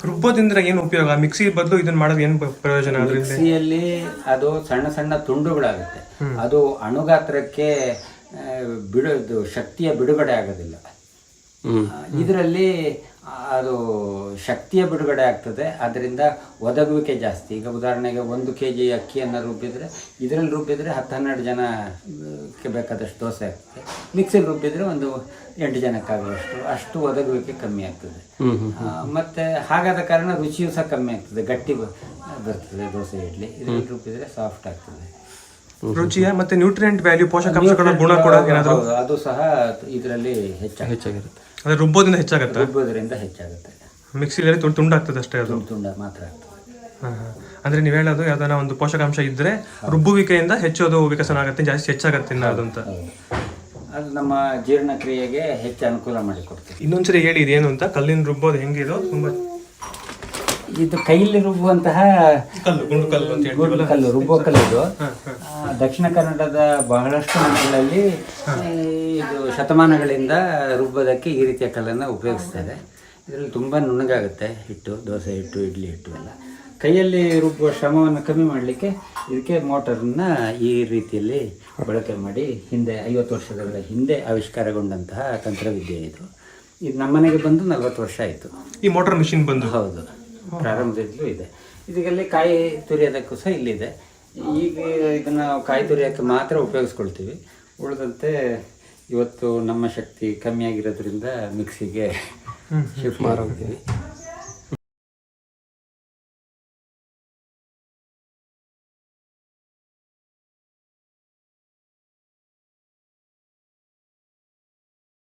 ರುಬ್ಬೋದ್ರಿಂದ ಏನು ಉಪಯೋಗ? ಮಿಕ್ಸಿ ಬದಲು ಇದನ್ನ ಮಾಡೋದು ಏನು ಪ್ರಯೋಜನ? ಮಿಕ್ಸಿಯಲ್ಲಿ ಅದು ಸಣ್ಣ ಸಣ್ಣ ತುಂಡುಗಳಾಗುತ್ತೆ, ಅದು ಅಣುಗಾತ್ರಕ್ಕೆ ಶಕ್ತಿಯ ಬಿಡುಗಡೆ ಆಗೋದಿಲ್ಲ. ಇದರಲ್ಲಿ ಅದು ಶಕ್ತಿಯ ಬಿಡುಗಡೆ ಆಗ್ತದೆ, ಅದರಿಂದ ಒದಗುವಿಕೆ ಜಾಸ್ತಿ. ಈಗ ಉದಾಹರಣೆಗೆ 1 kg ಅಕ್ಕಿಯನ್ನು ರುಬ್ಬಿದರೆ ಇದರಲ್ಲಿ ರುಬ್ಬಿದರೆ 10-12 ಜನಕ್ಕೆ ಬೇಕಾದಷ್ಟು ದೋಸೆ ಆಗ್ತದೆ. ಮಿಕ್ಸಿಲಿ ರುಬ್ಬಿದರೆ ಒಂದು 8 ಜನಕ್ಕಾಗುವಷ್ಟು, ಅಷ್ಟು ಒದಗುವಿಕೆ ಕಮ್ಮಿ ಆಗ್ತದೆ. ಮತ್ತು ಹಾಗಾದ ಕಾರಣ ರುಚಿಯೂ ಸಹ ಕಮ್ಮಿ ಆಗ್ತದೆ, ಗಟ್ಟಿ ಬರ್ತದೆ ದೋಸೆ ಇಡ್ಲಿ. ಇದರಲ್ಲಿ ರುಬ್ಬಿದರೆ ಸಾಫ್ಟ್ ಆಗ್ತದೆ. ರುಚಿಯ ಮತ್ತೆ ನ್ಯೂಟ್ರಿಯೆಂಟ್ ವ್ಯಾಲ್ಯೂ, ಪೋಷಕಾಂಶಗಳ ಗುಣ ಕೂಡ ಅದು ಸಹ ಇದರಲ್ಲಿ ಹೆಚ್ಚಾಗಿರುತ್ತೆ. ಅದೇ ರುಬ್ಬೋದ್ರಿಂದ ಹೆಚ್ಚಾಗುತ್ತೆ. ರುಬ್ಬೋದ್ರಿಂದ ಹೆಚ್ಚಾಗುತ್ತೆ. ಮಿಕ್ಸಿಲಿ ತುಂಡಾಗ್ತದೆ ಅಷ್ಟೇ, ಅದು ತುಂಡ ಮಾತ್ರ ಆಗ್ತದೆ. ಅಂದ್ರೆ ನೀವು ಹೇಳೋದು ಯಾವ್ದಾನ ಒಂದು ಪೋಷಕಾಂಶ ಇದ್ರೆ ರುಬ್ಬುವಿಕೆಯಿಂದ ಹೆಚ್ಚು ಅದು ವಿಕಸನ ಆಗುತ್ತೆ, ಜಾಸ್ತಿ ಹೆಚ್ಚಾಗುತ್ತೆ ಅನ್ನೋದು ಅಂತ. ಅದು ನಮ್ಮ ಜೀರ್ಣಕ್ರಿಯೆಗೆ ಹೆಚ್ಚು ಅನುಕೂಲ ಮಾಡಿಕೊಡ್ತದೆ. ಇನ್ನೊಂದ್ಸರಿ ಹೇಳಿ ಇದೇನು ಅಂತ. ಕಲ್ಲಿನ ರುಬ್ಬೋದು ಹೆಂಗಿರೋ ತುಂಬಾ ಇದು ಕೈಯಲ್ಲಿ ರುಬ್ಬುವಂತಹ ಗುಂಡು ಕಲ್ಲು, ರುಬ್ಬೋ ಕಲ್ಲು. ಇದು ದಕ್ಷಿಣ ಕನ್ನಡದ ಬಹಳಷ್ಟು ಮನೆಗಳಲ್ಲಿ ಇದು ಶತಮಾನಗಳಿಂದ ರುಬ್ಬೋದಕ್ಕೆ ಈ ರೀತಿಯ ಕಲ್ಲನ್ನು ಉಪಯೋಗಿಸ್ತಾರೆ. ಇದರಲ್ಲಿ ತುಂಬ ನುಣ್ಣಗಾಗುತ್ತೆ ಹಿಟ್ಟು, ದೋಸೆ ಹಿಟ್ಟು, ಇಡ್ಲಿ ಹಿಟ್ಟು ಎಲ್ಲ. ಕೈಯಲ್ಲಿ ರುಬ್ಬುವ ಶ್ರಮವನ್ನು ಕಮ್ಮಿ ಮಾಡಲಿಕ್ಕೆ ಇದಕ್ಕೆ ಮೋಟರನ್ನ ಈ ರೀತಿಯಲ್ಲಿ ಬಳಕೆ ಮಾಡಿ ಹಿಂದೆ 50 ವರ್ಷಗಳ ಹಿಂದೆ ಆವಿಷ್ಕಾರಗೊಂಡಂತಹ ತಂತ್ರವಿದ್ಯೆ ಇದು. ಇದು ನಮ್ಮನೆಗೆ ಬಂದು 40 ವರ್ಷ ಆಯಿತು ಈ ಮೋಟರ್ ಮಿಷಿನ್ ಬಂದು. ಹೌದು, ಪ್ರಾರಂಭದಲ್ಲೂ ಇದೆ. ಇದರಲ್ಲಿ ಕಾಯಿ ತುರಿಯೋದಕ್ಕೂ ಸಹ ಇಲ್ಲಿದೆ. ಈಗ ಇದನ್ನು ಕಾಯಿ ತುರಿಯೋಕ್ಕೆ ಮಾತ್ರ ಉಪಯೋಗಿಸ್ಕೊಳ್ತೀವಿ. ಉಳಿದಂತೆ ಇವತ್ತು ನಮ್ಮ ಶಕ್ತಿ ಕಮ್ಮಿ ಆಗಿರೋದ್ರಿಂದ ಮಿಕ್ಸಿಗೆ ಶಿಫ್ಟ್ ಮಾಡೋಗ್ತೀವಿ.